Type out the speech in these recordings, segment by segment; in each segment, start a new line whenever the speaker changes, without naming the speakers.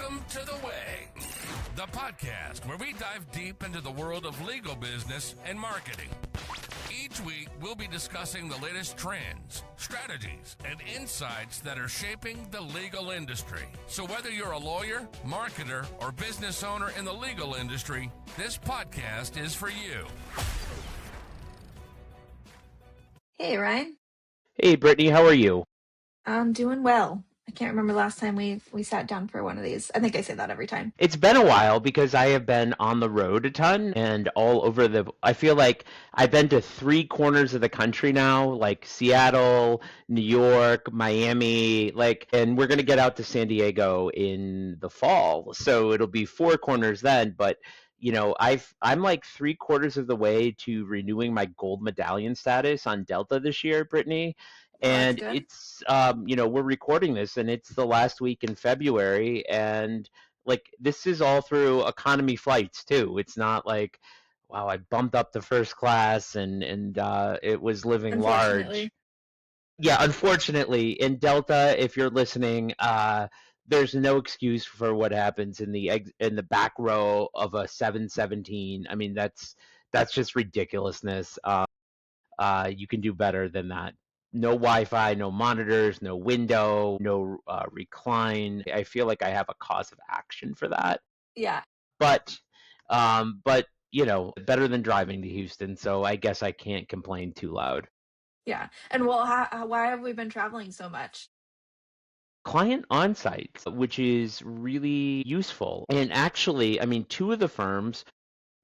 Welcome to The Way, the podcast where we dive deep into the world of legal business and marketing. Each week, we'll be discussing the latest trends, strategies, and insights that are shaping the legal industry. So whether you're a lawyer, marketer, or business owner in the legal industry, this podcast is for you.
Hey, Ryan.
Hey, Brittany, how are you?
I'm doing well. I can't remember last time we sat down for one of these. I think I say that every time.
It's been a while because I have been on the road a ton and all over I feel like I've been to 3 corners of the country now, like Seattle, New York, Miami, and we're going to get out to San Diego in the fall. So it'll be 4 corners then, but I'm like 3/4 of the way to renewing my gold medallion status on Delta this year, Brittany.
Oh, that's
And
good.
it's, we're recording this and it's the last week in February. And this is all through economy flights too. It's not like, wow, I bumped up to first class and it was living large. Yeah, unfortunately, in Delta, if you're listening, there's no excuse for what happens in the back row of a 717. I mean, that's just ridiculousness. You can do better than that. No Wi-Fi, no monitors, no window, no recline. I feel like I have a cause of action for that.
Yeah.
But better than driving to Houston, so I guess I can't complain too loud.
Yeah. And well, why have we been traveling so much?
Client on-sites, which is really useful. And actually, I mean, 2 of the firms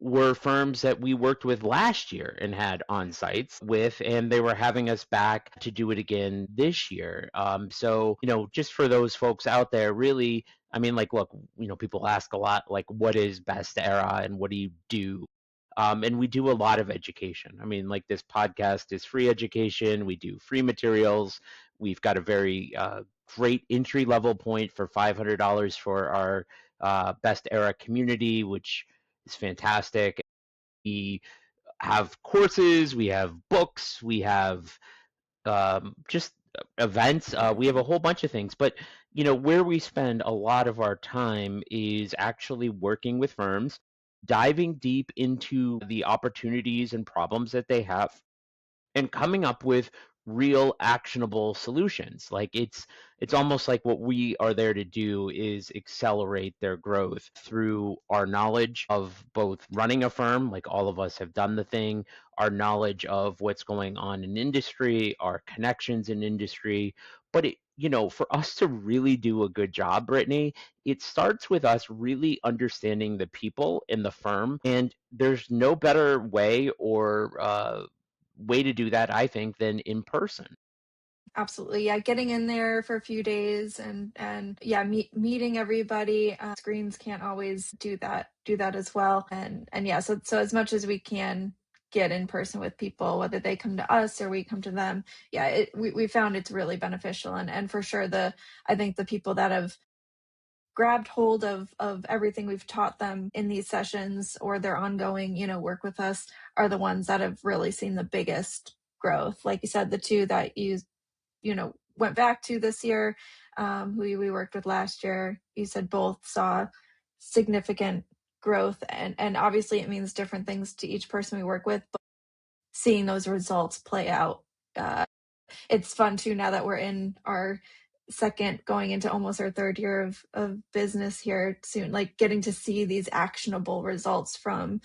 were firms that we worked with last year and had on-sites with, and they were having us back to do it again this year. So, just for those folks out there, really, I mean, look, people ask a lot, what is Best Era and what do you do? And we do a lot of education. I mean, this podcast is free education. We do free materials. We've got a very great entry level point for $500 for our Best Era community, which is fantastic. We have courses, we have books, we have just events. We have a whole bunch of things, but where we spend a lot of our time is actually working with firms, diving deep into the opportunities and problems that they have, and coming up with real actionable solutions. It's almost like what we are there to do is accelerate their growth through our knowledge of both running a firm, like all of us have done the thing, our knowledge of what's going on in industry, our connections in industry. But for us to really do a good job, Brittany, it starts with us really understanding the people in the firm. And there's no better way or way to do that, I think, than in person.
Absolutely. Yeah. Getting in there for a few days and yeah, meeting everybody. Screens can't always do that as well. And yeah, so as much as we can get in person with people, whether they come to us or we come to them, yeah, we found it's really beneficial. And for sure, I think the people that have grabbed hold of everything we've taught them in these sessions or their ongoing, work with us are the ones that have really seen the biggest growth. Like you said, the 2 that you went back to this year, who we worked with last year, you said both saw significant growth, and obviously it means different things to each person we work with, but seeing those results play out, it's fun too now that we're in our second, going into almost our 3rd year of business here soon, getting to see these actionable results from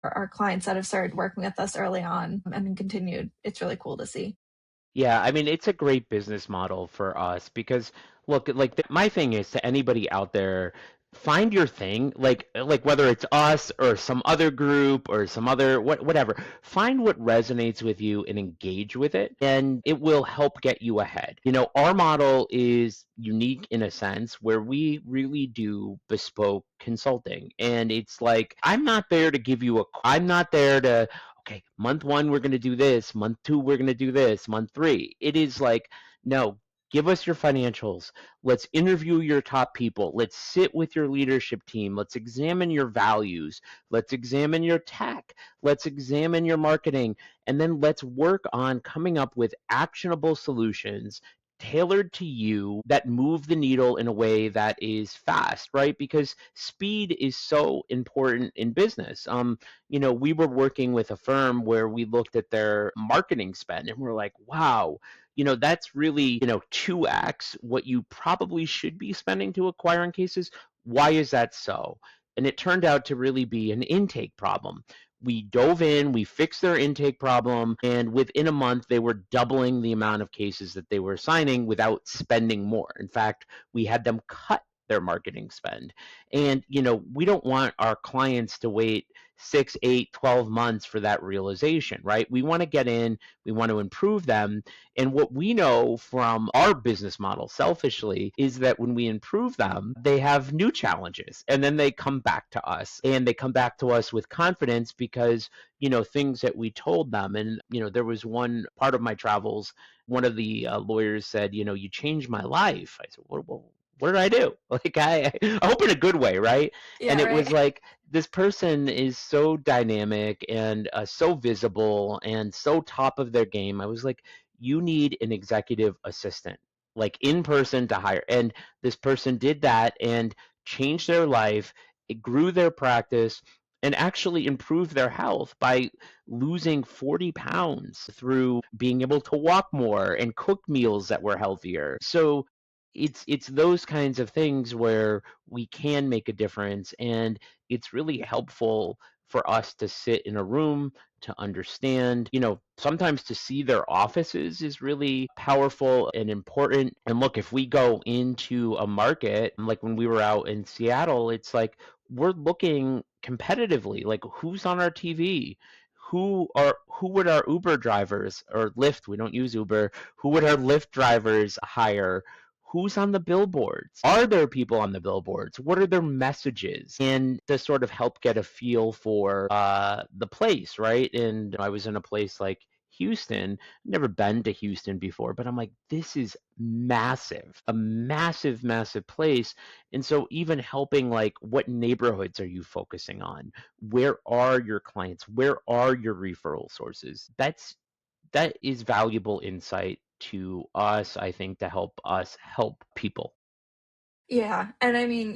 our clients that have started working with us early on and then continued. It's really cool to see.
Yeah, I mean, it's a great business model for us because, look, my thing is to anybody out there, find your thing, whether it's us or some other group or some other whatever, find what resonates with you and engage with it, and it will help get you ahead. Our model is unique in a sense where we really do bespoke consulting, and it's like I'm not there to give you I'm not there to, okay, month 1 we're going to do this, month 2 we're going to do this, month 3. It is like, no, give us your financials. Let's interview your top people. Let's sit with your leadership team. Let's examine your values. Let's examine your tech. Let's examine your marketing. And then let's work on coming up with actionable solutions tailored to you that move the needle in a way that is fast, right? Because speed is so important in business. We were working with a firm where we looked at their marketing spend and we're like, wow, that's really, 2x what you probably should be spending to acquire in cases. Why is that so? And it turned out to really be an intake problem. We dove in, we fixed their intake problem, and within a month, they were doubling the amount of cases that they were signing without spending more. In fact, we had them cut their marketing spend. And, we don't want our clients to wait 6, 8, 12 months for that realization, right? We want to get in, we want to improve them. And what we know from our business model, selfishly, is that when we improve them, they have new challenges. And then they come back to us. And they come back to us with confidence because, things that we told them. And, there was one part of my travels, one of the lawyers said, you changed my life. I said, what did I do? Like, I hope in a good way, right?
Yeah,
And it
right.
was like, this person is so dynamic and so visible and so top of their game. I was like, you need an executive assistant, like in person to hire. And this person did that and changed their life. It grew their practice and actually improved their health by losing 40 pounds through being able to walk more and cook meals that were healthier. So it's those kinds of things where we can make a difference, and it's really helpful for us to sit in a room to understand, sometimes to see their offices is really powerful and important. And look, if we go into a market, like when we were out in Seattle, it's like we're looking competitively, like who's on our TV, who would our Uber drivers or Lyft, we don't use Uber, who would our Lyft drivers hire? Who's on the billboards? Are there people on the billboards? What are their messages? And to sort of help get a feel for the place, right? And I was in a place like Houston. Never been to Houston before, but I'm like, this is massive, a massive, massive place. And so even helping, like, what neighborhoods are you focusing on? Where are your clients? Where are your referral sources? That is valuable insight to us, I think, to help us help people.
Yeah. And I mean,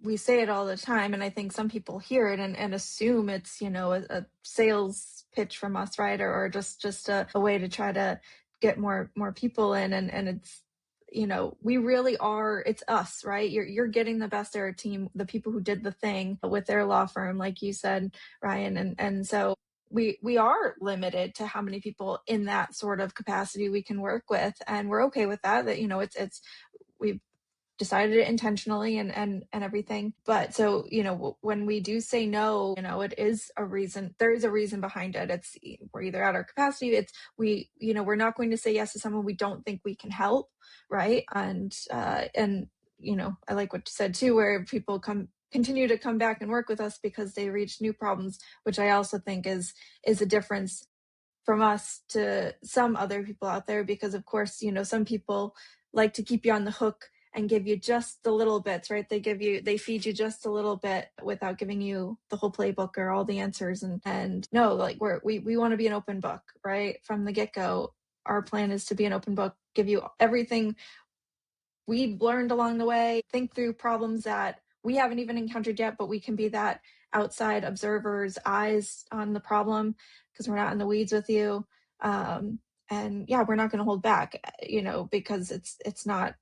we say it all the time, and I think some people hear it and assume it's, a sales pitch from us, right? Or just a way to try to get more people in. And it's, we really are, it's us, right? You're getting the best of our team, the people who did the thing with their law firm, like you said, Ryan. And so we are limited to how many people in that sort of capacity we can work with. And we're okay with that, it's we've decided it intentionally and everything. But so, when we do say no, it is a reason. There is a reason behind it. It's, we're either at our capacity. It's, we're not going to say yes to someone we don't think we can help. Right. And I like what you said too, where people continue to come back and work with us because they reach new problems, which I also think is a difference from us to some other people out there, because of course, some people like to keep you on the hook and give you just the little bits, right? They feed you just a little bit without giving you the whole playbook or all the answers. And no, like we want to be an open book, right? From the get-go, our plan is to be an open book, give you everything we've learned along the way, think through problems that we haven't even encountered yet, but we can be that outside observer's eyes on the problem because we're not in the weeds with you. And yeah, we're not going to hold back, because that's not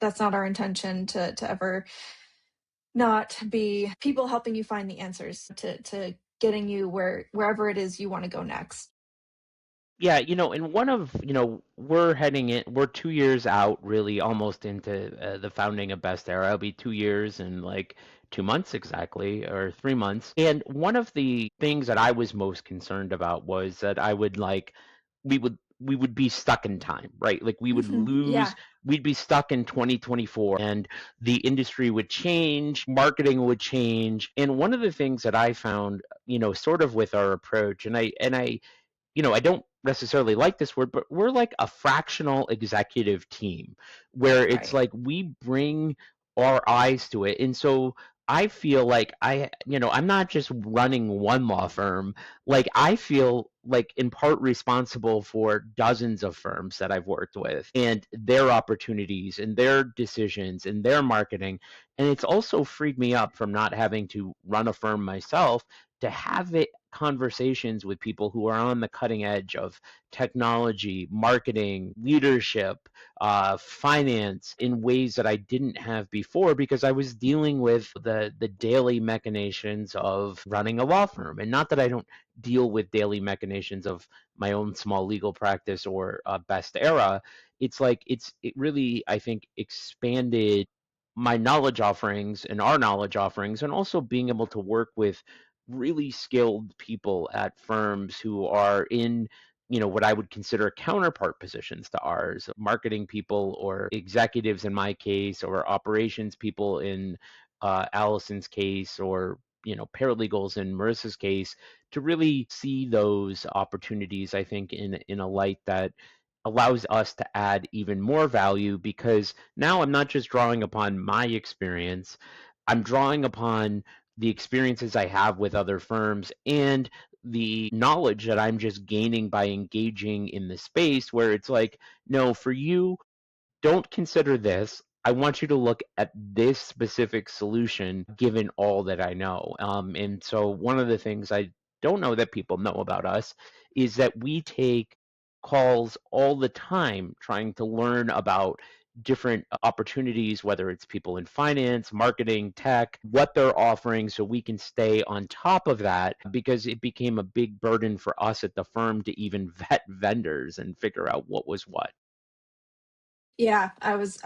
our intention to ever not be people helping you find the answers to getting you wherever it is you want to go next.
Yeah, and one of, we're 2 years out, really almost into the founding of Best Era. It'll be 2 years and like 2 months exactly, or 3 months. And one of the things that I was most concerned about was that we would be stuck in time, right? Like we would
Yeah,
we'd be stuck in 2024 and the industry would change, marketing would change. And one of the things that I found, sort of with our approach, I don't necessarily like this word, but we're like a fractional executive team where it's
right.
like we bring our eyes to it. And so I feel like I'm not just running one law firm. Like I feel like in part responsible for dozens of firms that I've worked with and their opportunities and their decisions and their marketing. And it's also freed me up from not having to run a firm myself to have it conversations with people who are on the cutting edge of technology, marketing, leadership, finance in ways that I didn't have before because I was dealing with the daily machinations of running a law firm. And not that I don't deal with daily machinations of my own small legal practice or Best Era. It's like it really, I think, expanded my knowledge offerings and our knowledge offerings, and also being able to work with really skilled people at firms who are in what I would consider counterpart positions to ours, marketing people or executives in my case, or operations people in Allison's case, or paralegals in Marissa's case, to really see those opportunities, I think, in a light that allows us to add even more value, because now I'm not just drawing upon my experience, I'm drawing upon the experiences I have with other firms and the knowledge that I'm just gaining by engaging in the space, where it's like, no, for you, don't consider this. I want you to look at this specific solution given all that I know. And so one of the things I don't know that people know about us is that we take calls all the time trying to learn about different opportunities, whether it's people in finance, marketing, tech, what they're offering, so we can stay on top of that, because it became a big burden for us at the firm to even vet vendors and figure out what was what.
Yeah, I was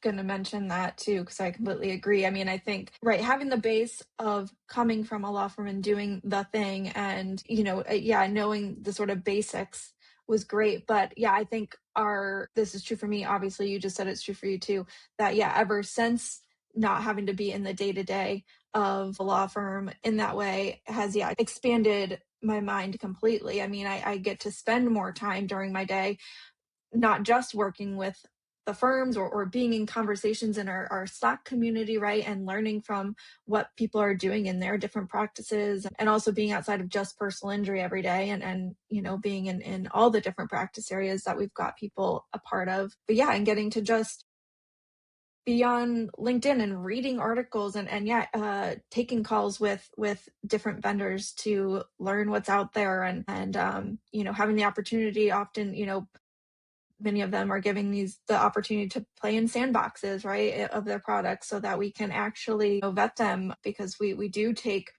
going to mention that too, because I completely agree. I mean, I think, right, having the base of coming from a law firm and doing the thing, and yeah, knowing the sort of basics was great. But yeah, I think this is true for me. Obviously, you just said it's true for you too. That yeah, ever since not having to be in the day to day of a law firm in that way has expanded my mind completely. I mean, I get to spend more time during my day not just working with the firms, or being in conversations in our Slack community, right? And learning from what people are doing in their different practices, and also being outside of just personal injury every day, and being in all the different practice areas that we've got people a part of. But yeah, and getting to just be on LinkedIn and reading articles, and taking calls with different vendors to learn what's out there, and having the opportunity often, many of them are giving the opportunity to play in sandboxes, right, of their products, so that we can actually vet them, because we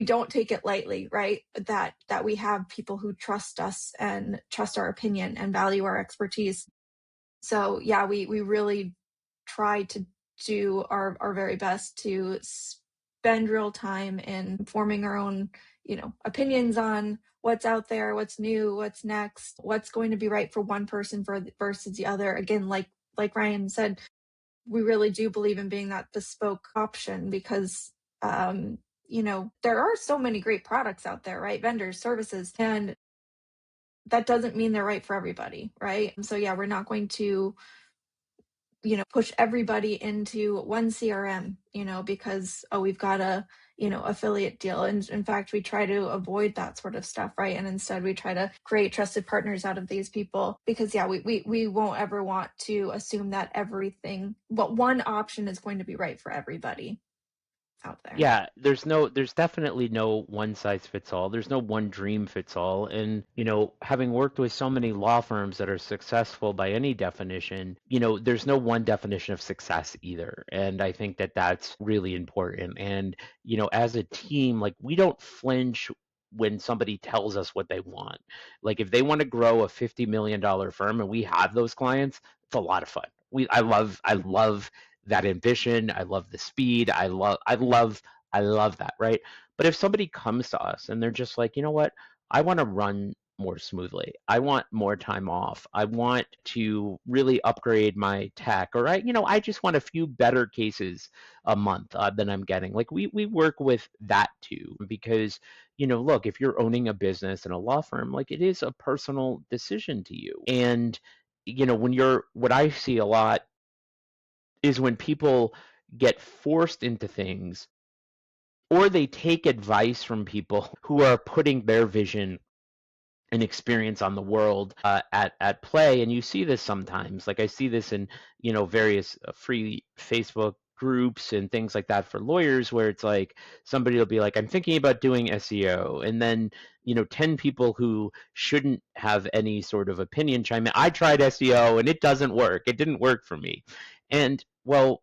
don't take it lightly, right, that we have people who trust us and trust our opinion and value our expertise. So yeah, we really try to do our very best to spend real time in forming our own, opinions on what's out there, what's new, what's next, what's going to be right for one person versus the other. Again, like Ryan said, we really do believe in being that bespoke option, because there are so many great products out there, right? Vendors, services, and that doesn't mean they're right for everybody, right? So yeah, we're not going to push everybody into one CRM, because, oh, we've got a, affiliate deal. And in fact, we try to avoid that sort of stuff, right? And instead we try to create trusted partners out of these people, because yeah, we won't ever want to assume that one option is going to be right for everybody out there.
Yeah, there's definitely no one size fits all. There's no one dream fits all. And, having worked with so many law firms that are successful by any definition, there's no one definition of success either. And I think that that's really important. And, as a team, like, we don't flinch when somebody tells us what they want. Like, if they want to grow a $50 million firm and we have those clients, it's a lot of fun. I love that ambition. I love the speed. I love that, right? But if somebody comes to us and they're just like, you know what, I want to run more smoothly. I want more time off. I want to really upgrade my tech, or I just want a few better cases a month than I'm getting. Like, we work with that too, because look, if you're owning a business and a law firm, like, it is a personal decision to you. And what I see a lot is when people get forced into things or they take advice from people who are putting their vision and experience on the world at play. And you see this sometimes. Like I see this in various free Facebook groups and things like that for lawyers, where it's like somebody will be like, I'm thinking about doing SEO, and then 10 people who shouldn't have any sort of opinion chime in. I tried SEO and it doesn't work. It didn't work for me. And well,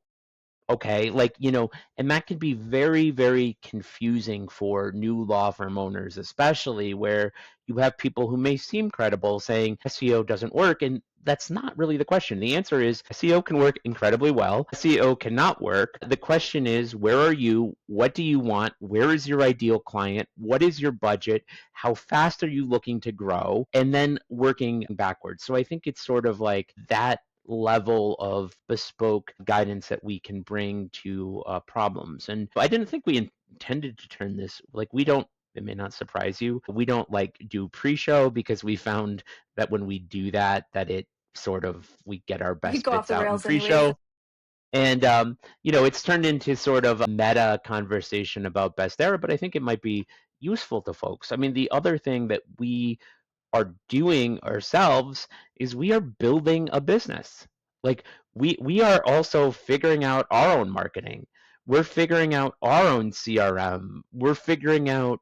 okay, and that can be very, very confusing for new law firm owners, especially where you have people who may seem credible saying SEO doesn't work. And that's not really the question. The answer is SEO can work incredibly well. SEO cannot work. The question is, where are you? What do you want? Where is your ideal client? What is your budget? How fast are you looking to grow? And then working backwards. So I think it's sort of like that level of bespoke guidance that we can bring to problems. And I didn't think we intended to turn this, we don't, it may not surprise you, we don't do pre-show, because we found that when we do that it sort of, we get our
We
best
go off
bits
the
out in
rails anyways.
pre-show. And it's turned into sort of a meta conversation about best era, but I think it might be useful to folks. I mean, the other thing that we are doing ourselves is we are building a business. Like we are also figuring out our own marketing. We're figuring out our own CRM. We're figuring out,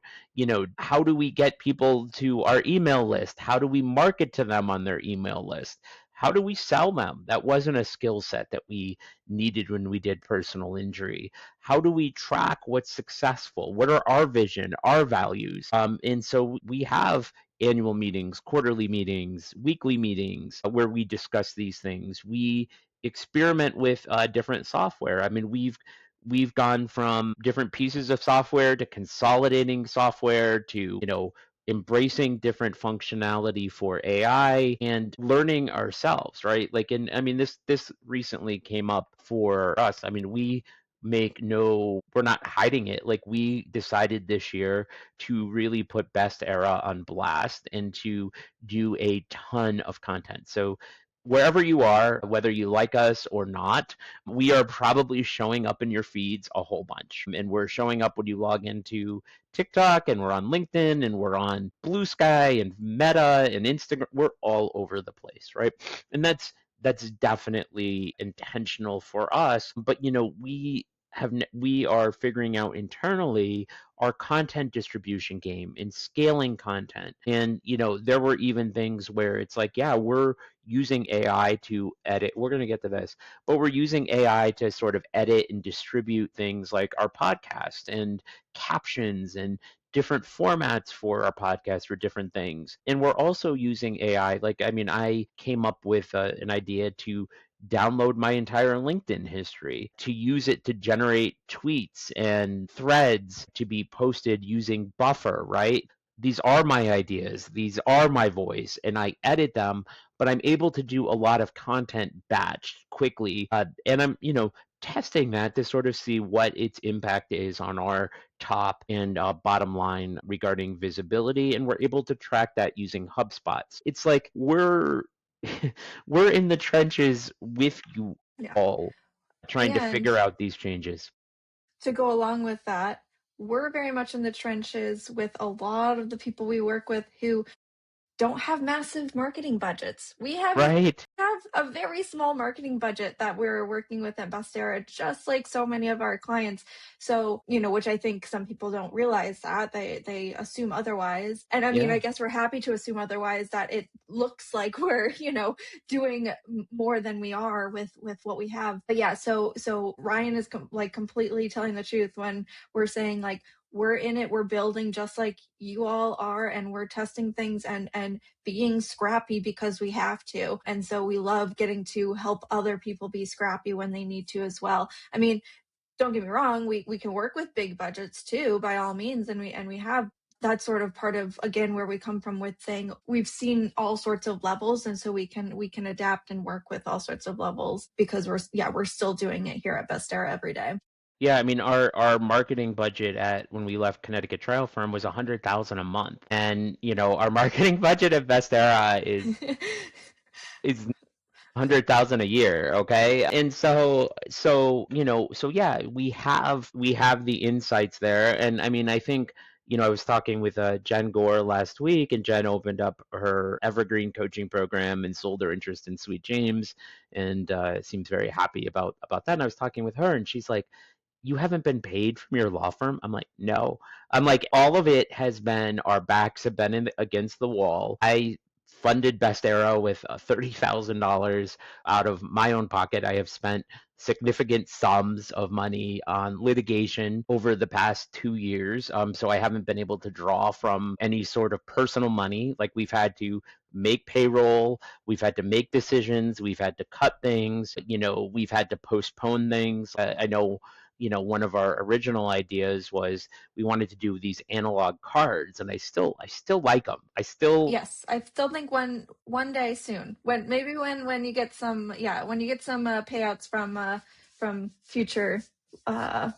how do we get people to our email list? How do we market to them on their email list? How do we sell them? That wasn't a skill set that we needed when we did personal injury. How do we track what's successful? What are our vision, our values? And so we have annual meetings, quarterly meetings, weekly meetings where we discuss these things. We experiment with different software. I mean, we've gone from different pieces of software to consolidating software to, embracing different functionality for AI and learning ourselves, right? And I mean, this recently came up for us. I mean, we're not hiding it. Like, we decided this year to really put Best Era on blast and to do a ton of content. So wherever you are, whether you like us or not, we are probably showing up in your feeds a whole bunch. And we're showing up when you log into TikTok, and we're on LinkedIn, and we're on Blue Sky and Meta and Instagram. We're all over the place, right? And that's definitely intentional for us. But we are figuring out internally our content distribution game and scaling content. And there were even things where it's like, yeah, we're using AI to edit. We're going to get to this, but we're using AI to sort of edit and distribute things like our podcast and captions and different formats for our podcast for different things. And we're also using AI. I came up with an idea to download my entire LinkedIn history, to use it to generate tweets and threads to be posted using Buffer, right? These are my ideas, these are my voice, and I edit them, but I'm able to do a lot of content batch quickly. And I'm, testing that to sort of see what its impact is on our top and bottom line regarding visibility. And we're able to track that using HubSpots. It's like we're we're in the trenches with you
Yeah.
all trying to
And
figure out these changes.
to go along with that, we're very much in the trenches with a lot of the people we work with who don't have massive marketing budgets. We have
Right.
a very small marketing budget that we're working with at Bastera, just like so many of our clients. So, which I think some people don't realize that they assume otherwise. And I mean,
Yeah.
I guess we're happy to assume otherwise, that it looks like we're, doing more than we are with what we have. But yeah, so Ryan is completely telling the truth when we're saying, like, we're in it, we're building just like you all are, and we're testing things and being scrappy because we have to. And so we love getting to help other people be scrappy when they need to as well. I mean, don't get me wrong, we can work with big budgets too, by all means, and we have that sort of part of, again, where we come from with saying we've seen all sorts of levels, and so we can adapt and work with all sorts of levels, because we're still doing it here at Bestera every day.
Yeah, I mean, our marketing budget at when we left Connecticut Trial Firm was $100,000 a month, and our marketing budget at Best Era is 100,000 a year, okay? And so yeah, we have the insights there. And I mean, I think, I was talking with Jen Gore last week, and Jen opened up her Evergreen coaching program and sold her interest in Sweet James, and seems very happy about that. And I was talking with her, and she's like, "You haven't been paid from your law firm?" I'm like, "No." I'm like, all of it has been, our backs have been against the wall. I funded Best Arrow with $30,000 out of my own pocket. I have spent significant sums of money on litigation over the past 2 years. So I haven't been able to draw from any sort of personal money. Like, we've had to make payroll, we've had to make decisions, we've had to cut things, we've had to postpone things. I know, one of our original ideas was we wanted to do these analog cards, and I still like them.
Yes, I still think one day soon, when you get some, when you get some payouts from future uh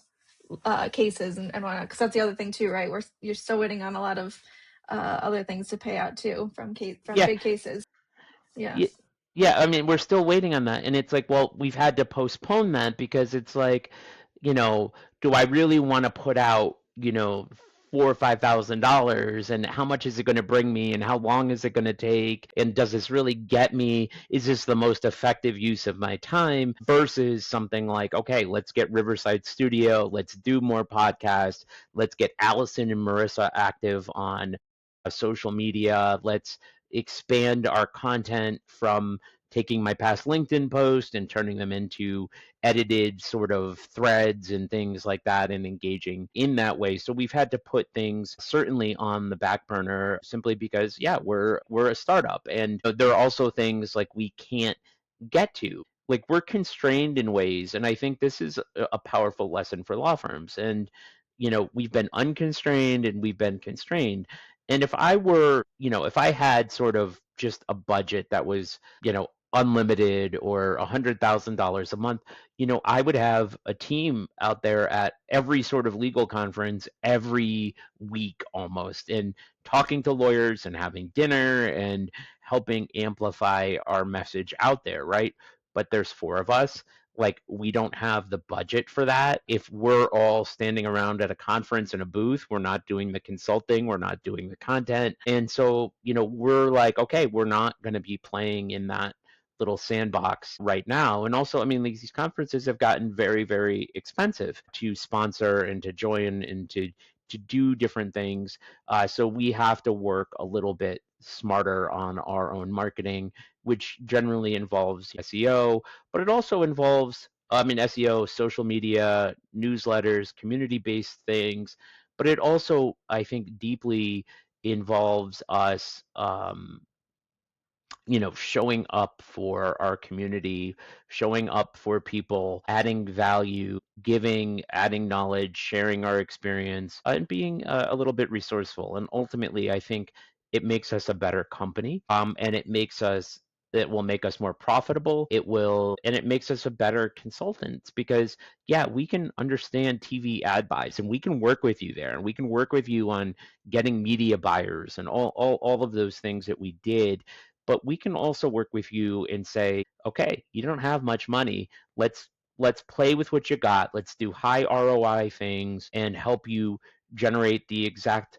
cases and whatnot, because that's the other thing too, right? You're still waiting on a lot of other things to pay out too from
Yeah,
big cases. Yeah.
yeah, yeah. I mean, we're still waiting on that, and it's like, well, we've had to postpone that because it's like, you know, do I really want to put out, $4 or $5,000, and how much is it going to bring me, and how long is it going to take, and does this really get me? Is this the most effective use of my time? Versus something like, okay, let's get Riverside Studio, let's do more podcasts, let's get Allison and Marissa active on social media, let's expand our content from taking my past LinkedIn post and turning them into edited sort of threads and things like that, and engaging in that way. So we've had to put things certainly on the back burner, simply because, yeah, we're a startup, and there are also things like we can't get to. Like, we're constrained in ways, and I think this is a powerful lesson for law firms. And we've been unconstrained and we've been constrained. And if I had sort of just a budget that was, unlimited, or $100,000 a month, I would have a team out there at every sort of legal conference every week almost, and talking to lawyers and having dinner and helping amplify our message out there, right? But there's four of us. Like, we don't have the budget for that. If we're all standing around at a conference in a booth, we're not doing the consulting, we're not doing the content. And so, we're like, okay, we're not going to be playing in that little sandbox right now. And also, I mean, these conferences have gotten very, very expensive to sponsor and to join and to do different things. So we have to work a little bit smarter on our own marketing, which generally involves SEO, but it also involves, SEO, social media, newsletters, community-based things. But it also, I think, deeply involves us, showing up for our community, showing up for people, adding value, giving, adding knowledge, sharing our experience, and being a little bit resourceful. And ultimately, I think it makes us a better company, and it will make us more profitable. And it makes us a better consultants, because, yeah, we can understand TV ad buys, and we can work with you there, and we can work with you on getting media buyers and all of those things that we did. But we can also work with you and say, okay, you don't have much money. Let's play with what you got. Let's do high ROI things and help you generate the exact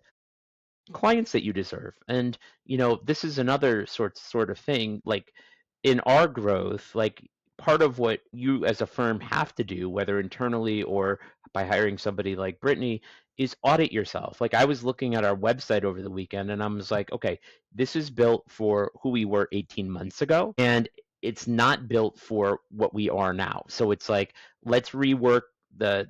clients that you deserve. And this is another sort of thing, like, in our growth, like, part of what you as a firm have to do, whether internally or by hiring somebody like Brittany, is audit yourself. Like, I was looking at our website over the weekend, and I was like, okay, this is built for who we were 18 months ago, and it's not built for what we are now. So it's like, let's rework the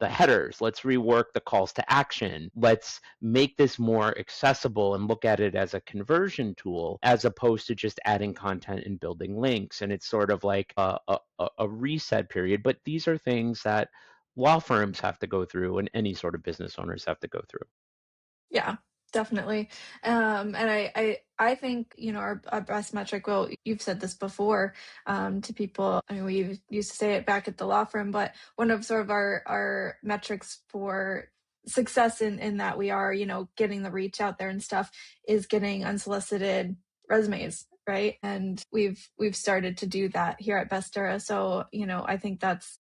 headers. Let's rework the calls to action. Let's make this more accessible and look at it as a conversion tool, as opposed to just adding content and building links. And it's sort of like a reset period. But these are things that law firms have to go through, and any sort of business owners have to go through.
Yeah, definitely. And I think, our best metric, well, you've said this before, to people. I mean, we used to say it back at the law firm, but one of sort of our metrics for success in that we are, getting the reach out there and stuff, is getting unsolicited resumes right? And we've started to do that here at Bestera. So, I think that's,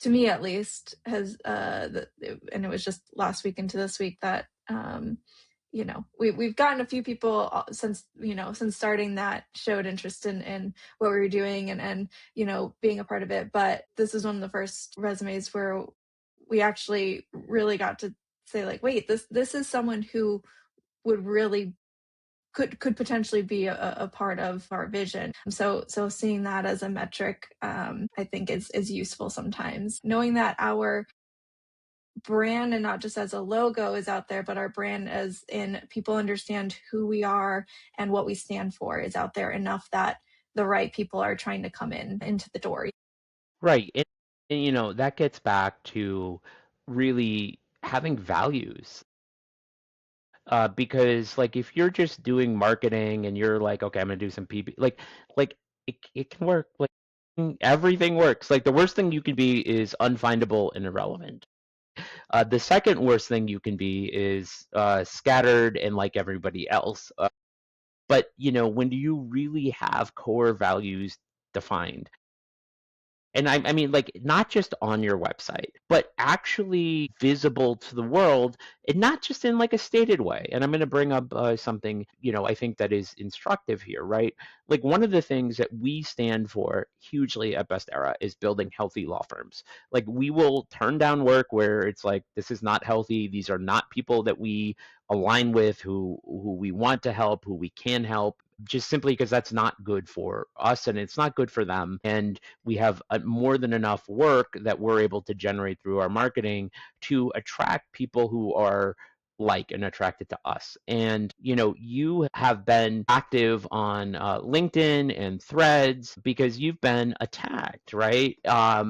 to me at least, has and it was just last week into this week that we've gotten a few people since starting that showed interest in what we were doing and being a part of it. But this is one of the first resumes where we actually really got to say, like, wait, this is someone who would really could potentially be a part of our vision. So seeing that as a metric, I think is useful sometimes. Knowing that our brand, and not just as a logo, is out there, but our brand as in people understand who we are and what we stand for is out there enough that the right people are trying to come into the door.
Right. And that gets back to really having values. Because like if you're just doing marketing and you're like, okay, I'm gonna do some PP, like it can work. Like everything works. Like the worst thing you can be is unfindable and irrelevant. The second worst thing you can be is scattered and like everybody else. But when do you really have core values defined? And I mean, like, not just on your website, but actually visible to the world, and not just in like a stated way. And I'm going to bring up something, I think that is instructive here, right? Like, one of the things that we stand for hugely at Best Era is building healthy law firms. Like, we will turn down work where it's like, this is not healthy. These are not people that we align with, who we want to help, who we can help, just simply because that's not good for us and it's not good for them. And we have more than enough work that we're able to generate through our marketing to attract people who are like and attracted to us. And you have been active on LinkedIn and Threads because you've been attacked, right,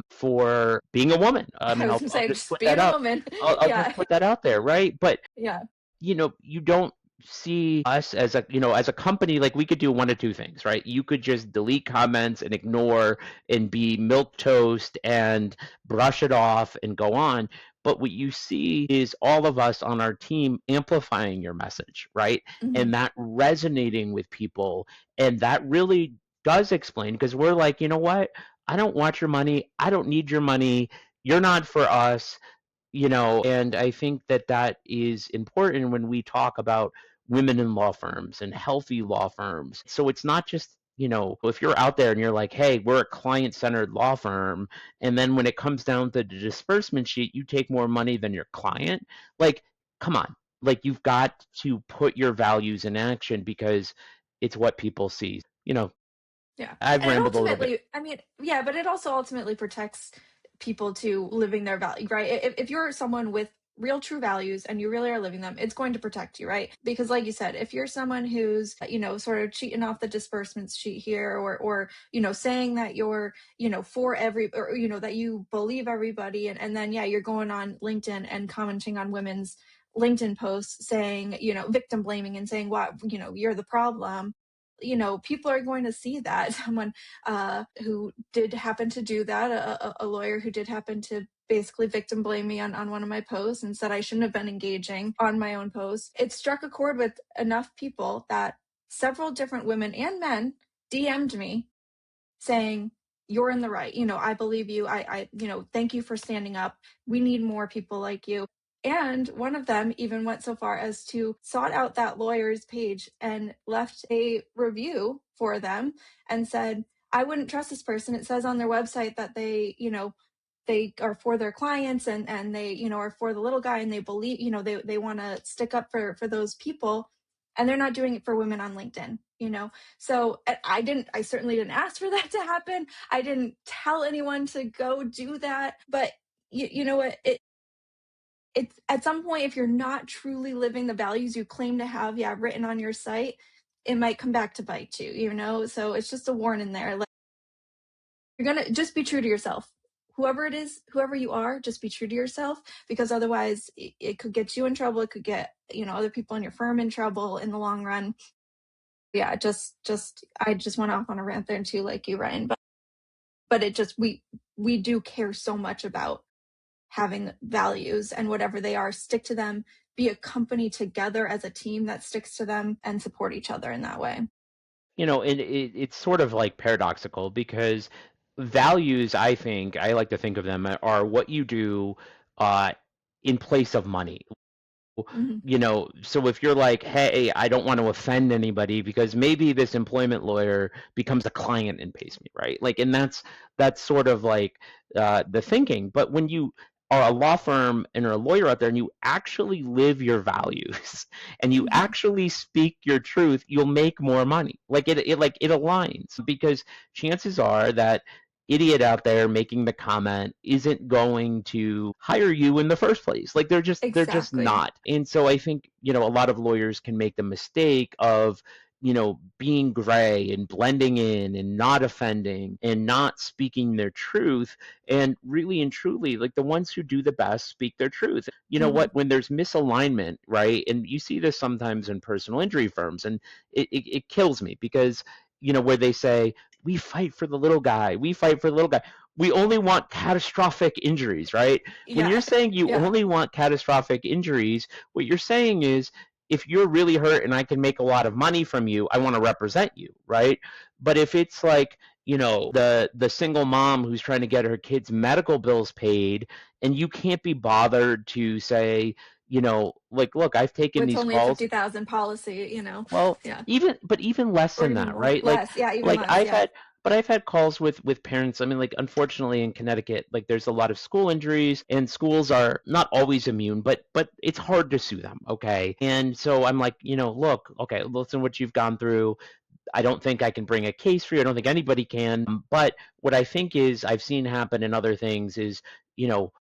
for being a woman. I
I
mean,
was
I'll,
gonna
I'll
say,
just
just
put
being
that
a
out.
woman.
I'll just
Yeah.
put that out there, right? But
Yeah.
you don't see us as a company. Like, we could do one of two things, right? You could just delete comments and ignore and be milk toast and brush it off and go on. But what you see is all of us on our team amplifying your message, right?
Mm-hmm.
And that resonating with people. And that really does explain, because we're like, you know what? I don't want your money. I don't need your money. You're not for us. And I think that that is important when we talk about women in law firms and healthy law firms. So it's not just, if you're out there and you're like, hey, we're a client-centered law firm, and then when it comes down to the disbursement sheet, you take more money than your client. Like, come on. Like, you've got to put your values in action, because it's what people see.
Yeah.
I've
And it
rambled a little bit.
ultimately, I mean, yeah, but it also ultimately protects people to living their value, right? If you're someone with real true values and you really are living them, it's going to protect you, right? Because like you said, if you're someone who's, sort of cheating off the disbursements sheet here, or saying that you're, for every, or, that you believe everybody, and then, yeah, you're going on LinkedIn and commenting on women's LinkedIn posts saying, victim blaming and saying, what, you're the problem. People are going to see that. Someone who did happen to do that, a lawyer who did happen to basically victim blame me on one of my posts and said I shouldn't have been engaging on my own post. It struck a chord with enough people that several different women and men DM'd me saying, you're in the right. I believe you. I thank you for standing up. We need more people like you. And one of them even went so far as to sought out that lawyer's page and left a review for them and said, I wouldn't trust this person. It says on their website that they are for their clients and they, are for the little guy, and they believe, they want to stick up for those people, and they're not doing it for women on LinkedIn. So I certainly didn't ask for that to happen. I didn't tell anyone to go do that. But you know what? It's at some point, if you're not truly living the values you claim to have, written on your site, it might come back to bite you, So it's just a warning there. Like, you're going to just be true to yourself. Whoever it is, whoever you are, just be true to yourself, because otherwise it could get you in trouble. It could get, other people in your firm in trouble in the long run. Yeah, I just went off on a rant there too, like you, Ryan, but it just, we do care so much about having values, and whatever they are, stick to them, be a company together as a team that sticks to them, and support each other in that way.
And it's sort of like paradoxical because values, I think, I like to think of them are what you do uh, in place of money.
Hmm.
So if you're like, hey, I don't want to offend anybody because maybe this employment lawyer becomes a client and pays me, right? Like, and that's sort of like the thinking. But when you are a law firm and are a lawyer out there and you actually live your values and you
Hmm.
actually speak your truth, you'll make more money. Like it aligns because chances are that idiot out there making the comment isn't going to hire you in the first place. Like they're just
Exactly.
not. And so I think, a lot of lawyers can make the mistake of being gray and blending in and not offending and not speaking their truth. And really and truly, like the ones who do the best speak their truth. You know
Hmm.
what? When there's misalignment, right? And you see this sometimes in personal injury firms, and it kills me because, where they say, we fight for the little guy. We fight for the little guy. We only want catastrophic injuries, right? When you're
Yeah.
saying you
Yeah.
only want catastrophic injuries, what you're saying is if you're really hurt and I can make a lot of money from you, I want to represent you, right? But if it's like, the single mom who's trying to get her kids' medical bills paid and you can't be bothered to say, like, look, I've taken
With
these
only a
calls.
50,000 policy,
Well,
Yeah.
even less
Or
than
even
that,
more.
right? Like
Less. Yeah, even
like
less.
I've
Yeah.
had but I've had calls with parents. I mean, like unfortunately in Connecticut, like there's a lot of school injuries and schools are not always immune, but it's hard to sue them, okay? And so I'm like, look, okay, listen what you've gone through. I don't think I can bring a case for you. I don't think anybody can. But what I think is I've seen happen in other things is, you know,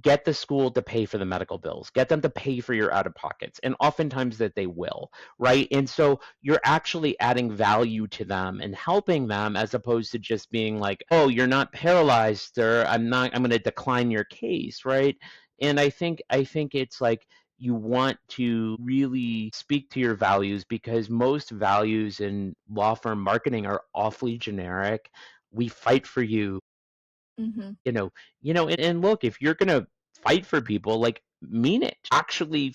get the school to pay for the medical bills, get them to pay for your out of pockets, and oftentimes that they will, right? And so you're actually adding value to them and helping them as opposed to just being like, oh, you're not paralyzed, sir, I'm going to decline your case, right? And I think it's like you want to really speak to your values because most values in law firm marketing are awfully generic. We fight for you,
Hmm.
you know and look, if you're gonna fight for people, like, mean it, actually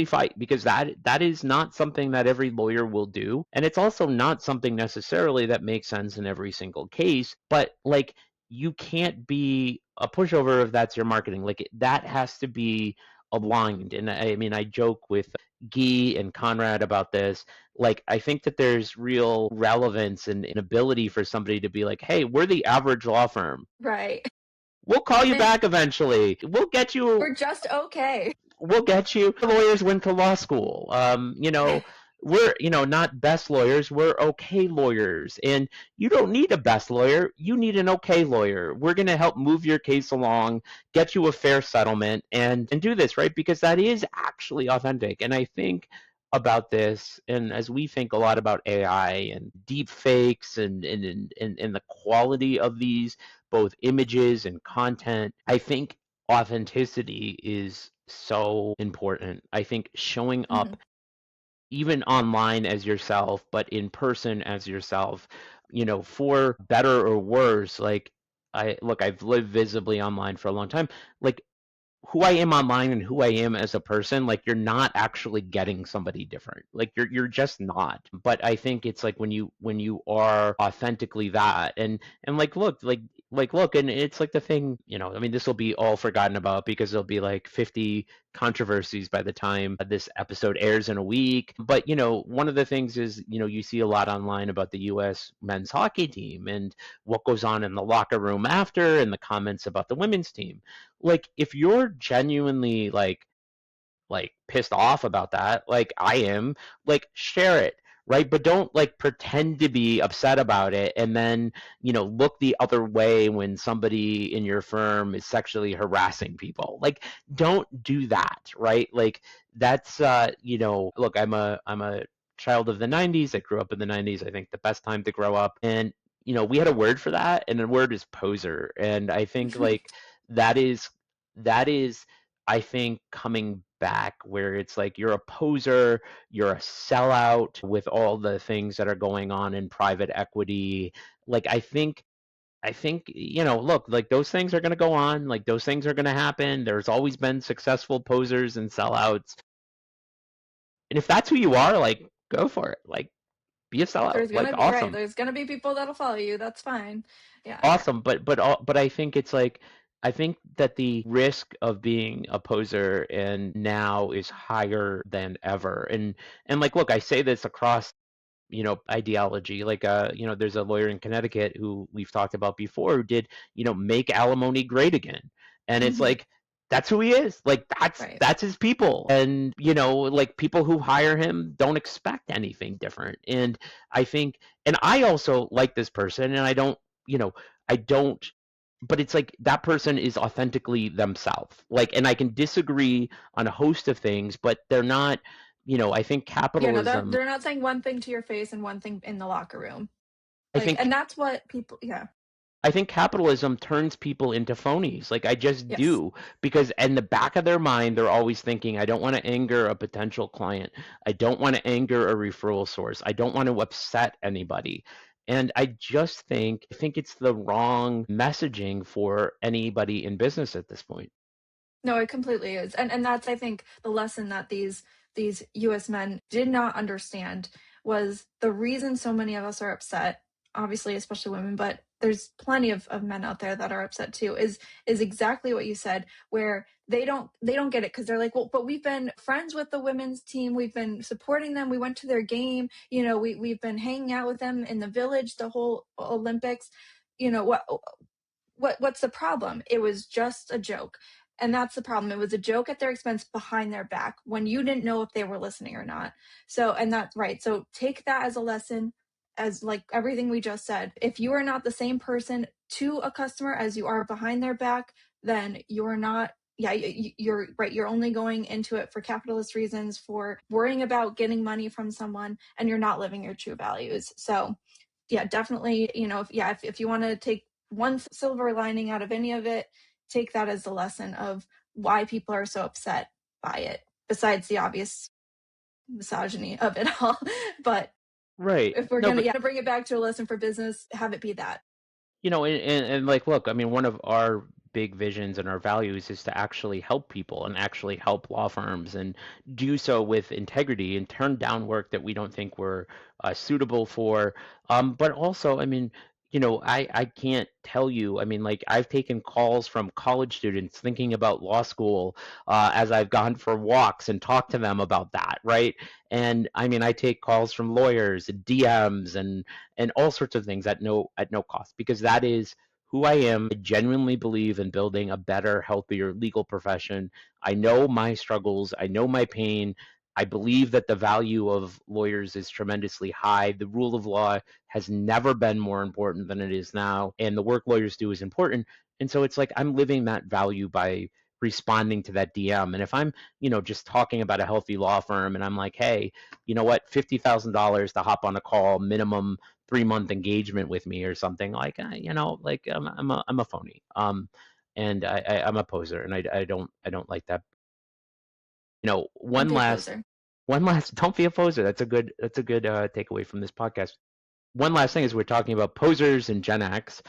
fight, because that is not something that every lawyer will do, and it's also not something necessarily that makes sense in every single case. But like, you can't be a pushover if that's your marketing. Like, that has to be aligned. And I mean, I joke with Guy and Conrad about this. Like, I think that there's real relevance and ability for somebody to be like, hey, we're the average law firm.
Right.
We'll call you
And
back eventually.
we're just okay.
We'll get you. Lawyers went to law school. We're, not best lawyers. We're okay lawyers. And you don't need a best lawyer. You need an okay lawyer. We're going to help move your case along, get you a fair settlement, and do this, right? Because that is actually authentic. And I think about this, and as we think a lot about AI and deep fakes and the quality of these, both images and content, I think authenticity is so important. I think showing
Hmm.
up even online as yourself, but in person as yourself, for better or worse, like, I've lived visibly online for a long time. Like, who I am online and who I am as a person, like, you're not actually getting somebody different. Like, you're just not. But I think it's like when you are authentically that, and like, look, and it's like the thing, I mean, this will be all forgotten about because there'll be like 50 controversies by the time this episode airs in a week. But one of the things is, you see a lot online about the US men's hockey team and what goes on in the locker room after, and the comments about the women's team. Like, if you're genuinely like pissed off about that, like I am, like, share it, right? But don't like pretend to be upset about it and then, look the other way when somebody in your firm is sexually harassing people. Like, don't do that, right? Like, that's look, I'm a child of the 90s. I grew up in the 90s. I think the best time to grow up. And we had a word for that, and the word is poser. And I think, like, that is I think, coming back, where it's like you're a poser, you're a sellout with all the things that are going on in private equity. Like, I think, look, like, those things are going to go on, like, those things are going to happen. There's always been successful posers and sellouts. And if that's who you are, like, go for it. Like, Be a sellout.
There's
Like,
gonna be
awesome.
there's gonna be people that'll follow you. That's fine. Yeah.
Awesome. But I think it's like, I think that the risk of being a poser and now is higher than ever. And like, look, I say this across, ideology. Like, there's a lawyer in Connecticut who we've talked about before who did, make alimony great again. And it's like, that's who he is. Like,
Right.
that's his people. And, like, people who hire him don't expect anything different. And I think, and I also like this person, and I don't, but it's like that person is authentically themselves. Like, and I can disagree on a host of things, but they're not, I think
Yeah, no,
capitalism,
they're not saying one thing to your face and one thing in the locker room.
I
Like,
think
and that's what people, yeah.
I think capitalism turns people into phonies. Like, I just
Yes.
do, because in the back of their mind, they're always thinking, I don't want to anger a potential client. I don't want to anger a referral source. I don't want to upset anybody. And I think it's the wrong messaging for anybody in business at this point.
No, it completely is. And that's, I think, the lesson that these US men did not understand was the reason so many of us are upset, obviously, especially women, but there's plenty of men out there that are upset too, is exactly what you said, where they don't get it because they're like, well, but we've been friends with the women's team, we've been supporting them, we went to their game, we've been hanging out with them in the village the whole Olympics. What's the problem? It was just a joke. And that's the problem. It was a joke at their expense behind their back when you didn't know if they were listening or not. So, and that's right. So take that as a lesson, as like everything we just said. If you are not the same person to a customer as you are behind their back, then you're not, yeah, you're right. You're only going into it for capitalist reasons, for worrying about getting money from someone, and you're not living your true values. So yeah, definitely, if you want to take one silver lining out of any of it, take that as the lesson of why people are so upset by it, besides the obvious misogyny of it all. But
Right.
if we're
No,
going
but
to bring it back to a lesson for business, have it be that.
and like, look, I mean, one of our big visions and our values is to actually help people and actually help law firms and do so with integrity and turn down work that we don't think we're suitable for. But also, I mean, I can't tell you, I mean, like, I've taken calls from college students thinking about law school as I've gone for walks and talked to them about that, right? And I mean, I take calls from lawyers and DMs and all sorts of things at no cost, because that is who I am. I genuinely believe in building a better, healthier legal profession. I know my struggles, I know my pain. I believe that the value of lawyers is tremendously high. The rule of law has never been more important than it is now, and the work lawyers do is important. And so it's like I'm living that value by responding to that DM. And if I'm, just talking about a healthy law firm and I'm like, hey, you know what, $50,000 to hop on a call, minimum 3-month engagement with me or something, like, like I'm a phony. And I'm a poser, and I don't like that.
Don't
One
be a
last
poser.
don't be a poser. That's a good takeaway from this podcast. One last thing is, we're talking about posers and Gen X.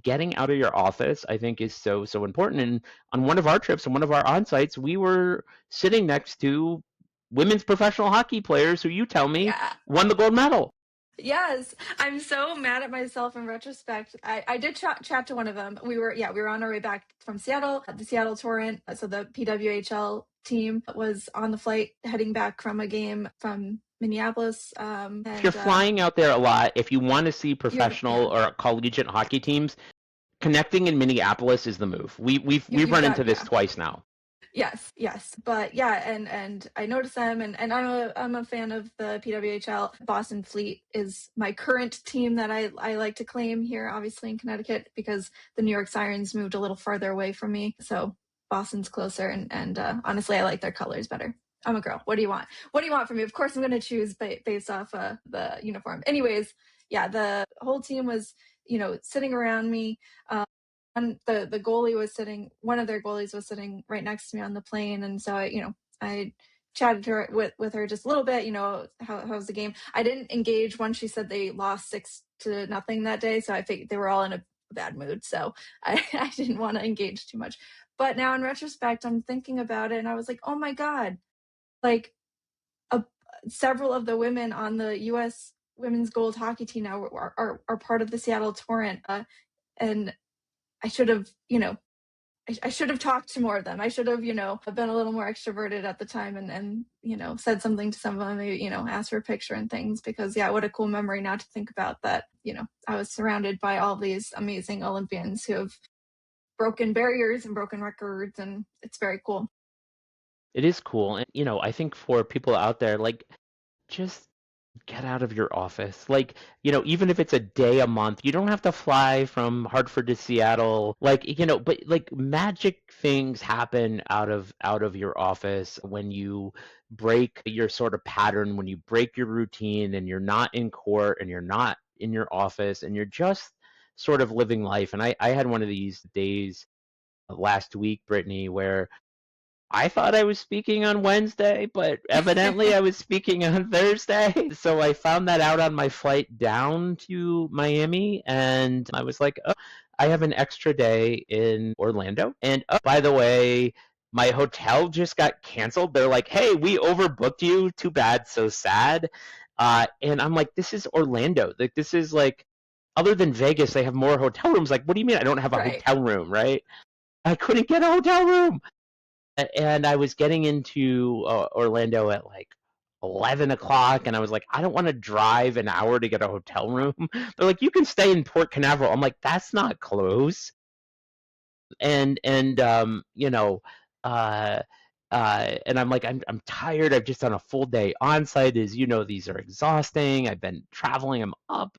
Getting out of your office, I think, is so important. And on one of our trips and one of our on-sites, we were sitting next to women's professional hockey players who, you tell me,
Yeah.
won the gold medal.
Yes, I'm so mad at myself in retrospect. I did chat to one of them. We were on our way back from Seattle, the Seattle Torrent. So the PWHL team was on the flight heading back from a game from Minneapolis.
If you're flying out there a lot, if you want to see professional or collegiate hockey teams, connecting in Minneapolis is the move. We've run into this twice now.
Yes. But yeah, and I noticed them, and I'm a fan of the PWHL. Boston Fleet is my current team that I like to claim here, obviously in Connecticut, because the New York Sirens moved a little farther away from me. So Boston's closer, and honestly, I like their colors better. I'm a girl. What do you want? What do you want from me? Of course, I'm going to choose based off the uniform. Anyways, yeah, the whole team was, sitting around me. The goalie was sitting, one of their goalies was sitting right next to me on the plane. And so I chatted to her with her just a little bit, how's the game? I didn't engage once she said they lost 6-0 that day. So I figured they were all in a bad mood. So I didn't want to engage too much. But now in retrospect, I'm thinking about it and I was like, oh my God, like several of the women on the U.S. women's gold hockey team now are part of the Seattle Torrent, and I should have, I should have talked to more of them. I should have, been a little more extroverted at the time and said something to some of them, maybe, asked for a picture and things, because yeah, what a cool memory now to think about that, I was surrounded by all these amazing Olympians who have broken barriers and broken records, and it's very cool.
It is cool. And, I think for people out there, like, just get out of your office. Like, even if it's a day a month, you don't have to fly from Hartford to Seattle. Like, but like magic things happen out of your office when you break your sort of pattern, when you break your routine and you're not in court and you're not in your office and you're just sort of living life. And I had one of these days last week, Brittany, where I thought I was speaking on Wednesday, but evidently I was speaking on Thursday. So I found that out on my flight down to Miami, and I was like, oh, I have an extra day in Orlando. And oh, by the way, my hotel just got canceled. They're like, hey, we overbooked you. Too bad, so sad. And I'm like, this is Orlando. Like, this is like, other than Vegas, they have more hotel rooms. Like, what do you mean I don't have a
Right.
hotel room, right? I couldn't get a hotel room. And I was getting into Orlando at like 11 o'clock, and I was like, I don't want to drive an hour to get a hotel room. They're like, you can stay in Port Canaveral. I'm like, that's not close. And uh, and I'm like, I'm tired. I've just done a full day on site. These are exhausting. I've been traveling. I'm up.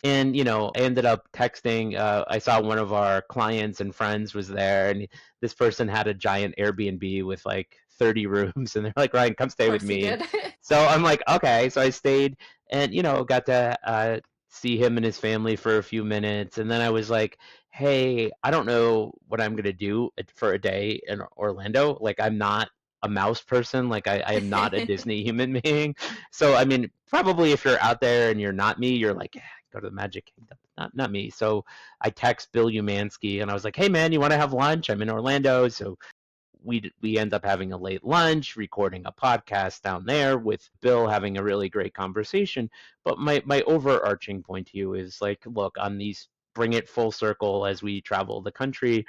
And, I ended up texting. I saw one of our clients and friends was there, and this person had a giant Airbnb with like 30 rooms. And they're like, Ryan, come stay
Of
with
course he
me.
did.
So I'm like, okay. So I stayed and, got to see him and his family for a few minutes. And then I was like, hey, I don't know what I'm going to do for a day in Orlando. Like, I'm not a mouse person. Like, I am not a Disney human being. So, I mean, probably if you're out there and you're not me, you're like, yeah, go to the Magic Kingdom. Not me. So I text Bill Umansky and I was like, hey, man, you want to have lunch? I'm in Orlando. So we end up having a late lunch, recording a podcast down there with Bill, having a really great conversation. But my overarching point to you is like, look, on these, bring it full circle as we travel the country,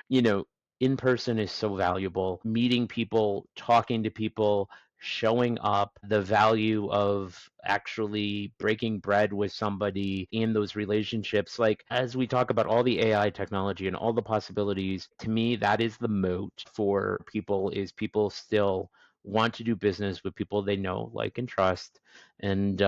in person is so valuable. Meeting people, talking to people, showing up, the value of actually breaking bread with somebody in those relationships. Like, as we talk about all the AI technology and all the possibilities, to me, that is the moat for people, is people still want to do business with people they know, like, and trust. And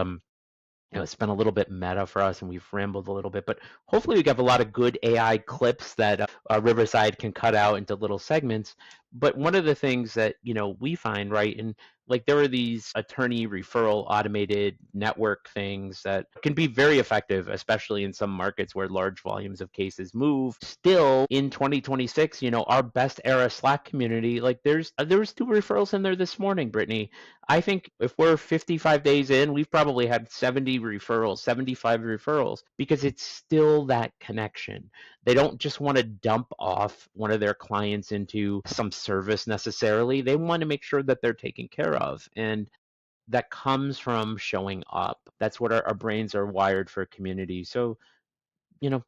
it's been a little bit meta for us and we've rambled a little bit, but hopefully we have a lot of good AI clips that Riverside can cut out into little segments. But one of the things that, we find, right, and like there are these attorney referral automated network things that can be very effective, especially in some markets where large volumes of cases move. Still in 2026, our best era Slack community, like there was 2 referrals in there this morning, Brittany. I think if we're 55 days in, we've probably had 70 referrals, 75 referrals, because it's still that connection. They don't just want to dump off one of their clients into some service necessarily. They want to make sure that they're taken care of. And that comes from showing up. That's what our brains are wired for, community. So, you don't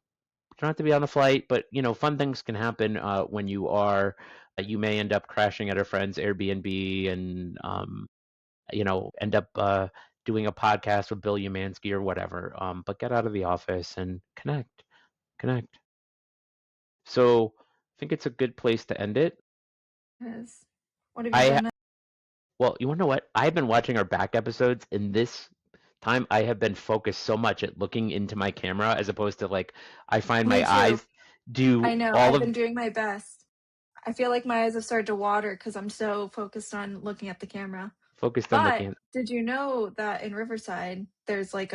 have to be on a flight, but, fun things can happen when you are. You may end up crashing at a friend's Airbnb and, end up doing a podcast with Bill Umansky or whatever. But get out of the office and connect. So I think it's a good place to end it.
Yes. What have you done?
Well, you want to know what? I've been watching our back episodes, and this time I have been focused so much at looking into my camera as opposed to, like, I find
Me
my
too.
eyes do
I know.
all
I've
of
been doing my best. I feel like my eyes have started to water because I'm so focused on looking at the camera.
focused on
But
looking at.
did you know that in Riverside, there's like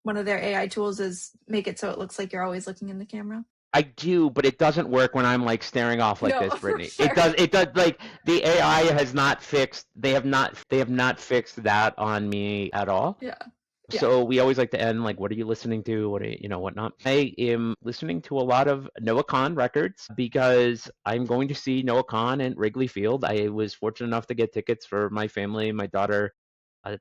one of their AI tools is make it so it looks like you're always looking in the camera?
I do, but it doesn't work when I'm like staring off like
No,
this,
for
Brittany.
sure.
It does like the AI has not fixed. They have not fixed that on me at all.
Yeah.
So we always like to end like, what are you listening to? What are whatnot. I am listening to a lot of Noah Kahn records because I'm going to see Noah Kahn at Wrigley Field. I was fortunate enough to get tickets for my family, my daughter,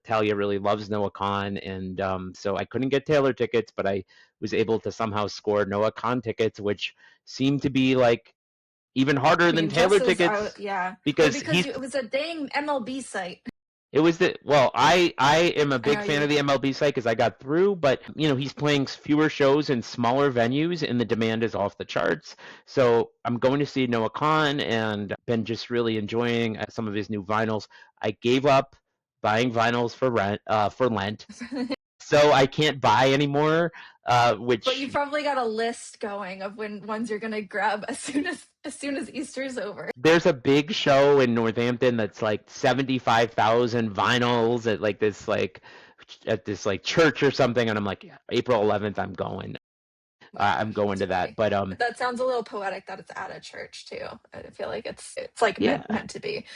Talia really loves Noah Khan, and so I couldn't get Taylor tickets, but I was able to somehow score Noah Khan tickets, which seemed to be like even harder
I
than
mean, just
Taylor
as
tickets
yeah. Well,
because
because it was a dang MLB site.
it was I am a
I know
big fan
you.
of the MLB site because I got through, but he's playing fewer shows in smaller venues and the demand is off the charts. So I'm going to see Noah Khan and been just really enjoying some of his new vinyls. I gave up buying vinyls for Lent, so I can't buy anymore.
But
Which
you've probably got a list going of when ones you're gonna grab as soon as Easter's over.
there's a big show in Northampton that's like 75,000 vinyls at this like church or something, and I'm like, yeah, April 11th, I'm going.
Oh my
I'm
gosh,
going
that's
to that.
funny.
But
That sounds a little poetic that it's at a church too. I feel like it's like
yeah,
meant to be.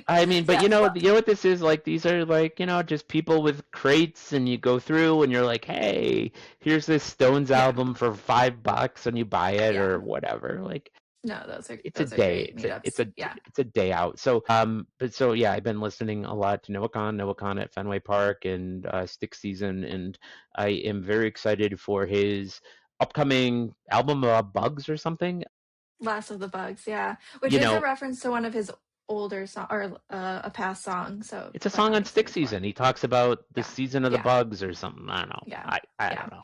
I mean, but
Yeah, but
you know what this is like? These are like, just people with crates, and you go through, and you're like, hey, here's this Stones
yeah,
album for $5, and you buy it
yeah.
or whatever. Like,
No,
it's a
those are
day.
great meetups. Yeah.
It's a day out. So but so yeah, I've been listening a lot to Noah Khan at Fenway Park and Stick Season, and I am very excited for his upcoming album, Bugs or something.
Last of the Bugs, yeah. Which
You
is a
know,
reference to one of his older song or a past song. So
it's a
that
song
I'm
on Stick
excited for.
Season. He talks about the
Yeah.
season of the
Yeah.
bugs or something. I don't know.
Yeah.
I
Yeah.
don't know.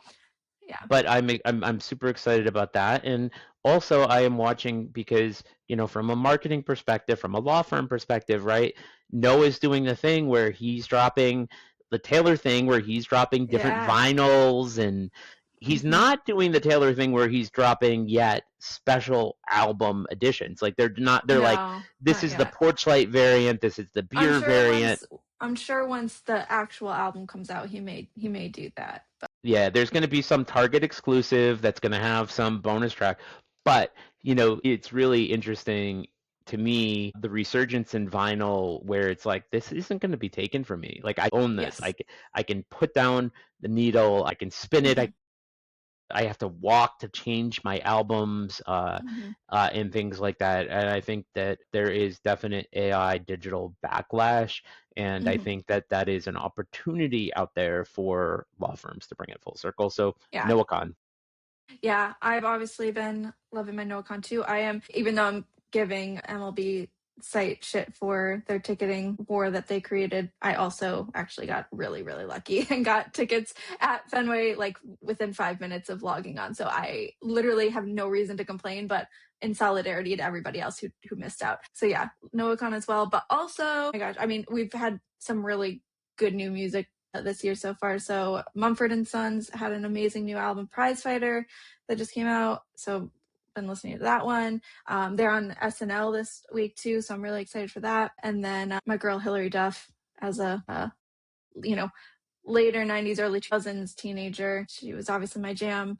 Yeah.
But I'm super excited about that. And also I am watching because, from a marketing perspective, from a law firm perspective, right? Noah's doing the thing where he's dropping the Taylor thing where he's dropping different
Yeah.
vinyls, and he's
Hmm.
not doing the Taylor thing where he's dropping yet special album editions. Like they're like,
No,
this
not
is the
yet.
Porchlight variant, this is the
I'm
beer
sure
variant.
once the actual album comes out, he may do that. But
Yeah, there's going to be some Target exclusive that's going to have some bonus track. But, it's really interesting to me, the resurgence in vinyl where it's like, this isn't going to be taken from me. Like, I own this.
yes.
I can put down the needle, I can spin it.
Hmm.
I have to walk to change my albums
Hmm.
and things like that. And I think that there is definite AI digital backlash. And I
Hmm.
think that that is an opportunity out there for law firms to bring it full circle. So,
Yeah.
Noah Khan.
Yeah, I've obviously been loving my NoCon too. I am, even though I'm giving MLB site shit for their ticketing war that they created, I also actually got really, really lucky and got tickets at Fenway like within 5 minutes of logging on. So I literally have no reason to complain, but in solidarity to everybody else who missed out. So yeah, NoCon as well. But also, oh my gosh, I mean, we've had some really good new music this year so far. So Mumford and Sons had an amazing new album, Prize Fighter, that just came out. So been listening to that one. They're on SNL this week too, so I'm really excited for that. And then my girl Hilary Duff, as a later 90s, early 2000s teenager, she was obviously my jam.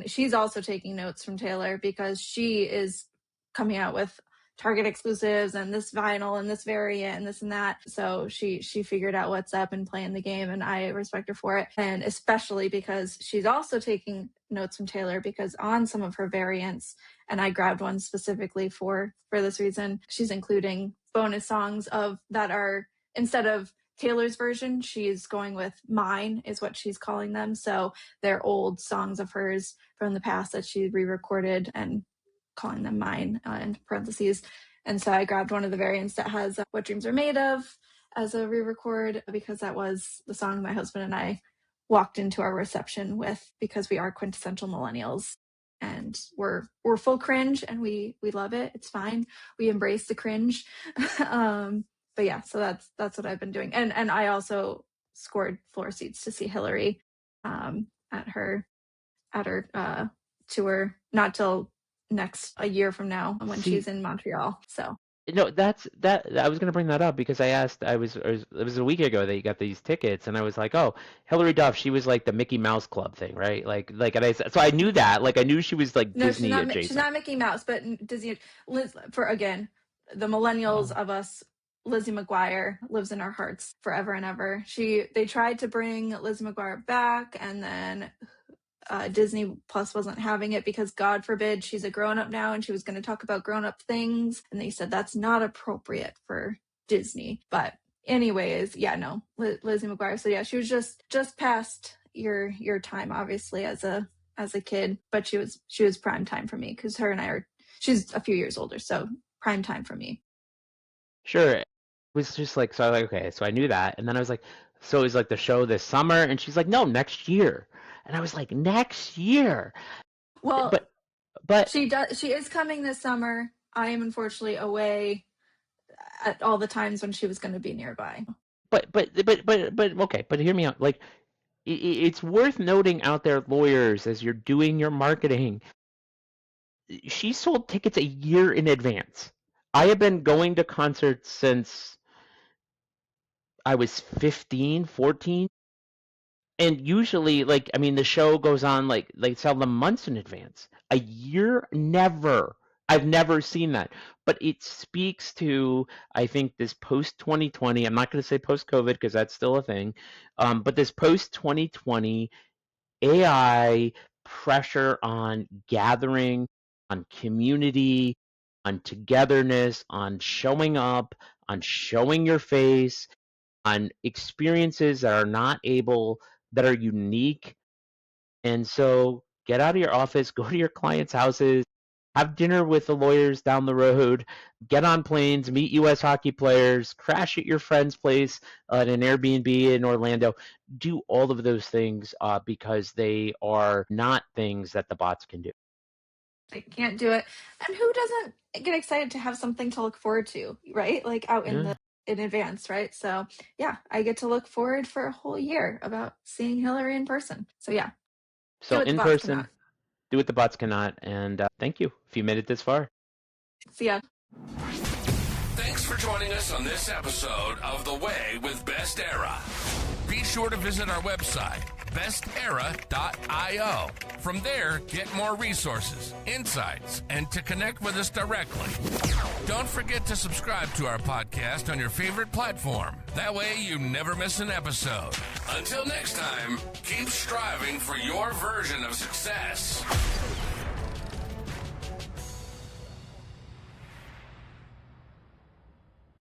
She's also taking notes from Taylor because she is coming out with Target exclusives and this vinyl and this variant and this and that. So she figured out what's up and playing the game, and I respect her for it. And especially because she's also taking notes from Taylor, because on some of her variants, and I grabbed one specifically for this reason, she's including bonus songs that are, instead of Taylor's version, she's going with mine, is what she's calling them. So they're old songs of hers from the past that she re-recorded and calling them mine in parentheses. And so I grabbed one of the variants that has What Dreams Are Made Of as a re-record, because that was the song my husband and I walked into our reception with, because we are quintessential millennials and we're full cringe, and we love it. It's fine. We embrace the cringe. But yeah, so that's what I've been doing. And I also scored floor seats to see Hillary at her tour, not till a year from now when
See,
she's in Montreal. So
no, I was going to bring that up because it was a week ago that you got these tickets, and I was like, oh, Hillary Duff, she was like the Mickey Mouse Club thing, right? So I knew that, like I knew she was like
no,
Disney
she's
adjacent.
not Mickey Mouse, but Disney. For again, the millennials
Oh.
of us, Lizzie McGuire lives in our hearts forever and ever. They tried to bring Lizzie McGuire back, and then Disney Plus wasn't having it because, God forbid, she's a grown-up now and she was going to talk about grown-up things, and they said that's not appropriate for Disney. But anyways, yeah, no, Lizzie McGuire. So yeah, she was just past your time, obviously, as a kid, but she was prime time for me because her and she's a few years older, so prime time for me.
Sure. It was just like, so I was like, okay, so I knew that. And then I was like, so it was like the show this summer. And she's like, no, next year. And I was like, next year.
Well,
But
she is coming this summer. I am unfortunately away at all the times when she was going to be nearby.
But okay, but hear me out. Like, it's worth noting out there, lawyers, as you're doing your marketing, she sold tickets a year in advance. I have been going to concerts since I was 15, 14. And usually, like, I mean, the show goes on, like, they sell them months in advance. A year? Never. I've never seen that. But it speaks to, I think, this post-2020, I'm not going to say post-COVID because that's still a thing, but this post-2020 AI pressure on gathering, on community, on togetherness, on showing up, on showing your face, on experiences that are unique. And so get out of your office, go to your clients' houses, have dinner with the lawyers down the road, get on planes, meet US hockey players, crash at your friend's place at an Airbnb in Orlando. Do all of those things because they are not things that the bots can do.
They can't do it. And who doesn't get excited to have something to look forward to, right? Like out in advance, right? So yeah, I get to look forward for a whole year about seeing Hillary in person. So yeah.
So in person, do what the bots cannot. And thank you if you made it this far.
See ya.
Thanks for joining us on this episode of The Way with Best Era. Be sure to visit our website, bestera.io. From there, get more resources, insights, and to connect with us directly. Don't forget to subscribe to our podcast on your favorite platform. That way you never miss an episode. Until next time, keep striving for your version of success.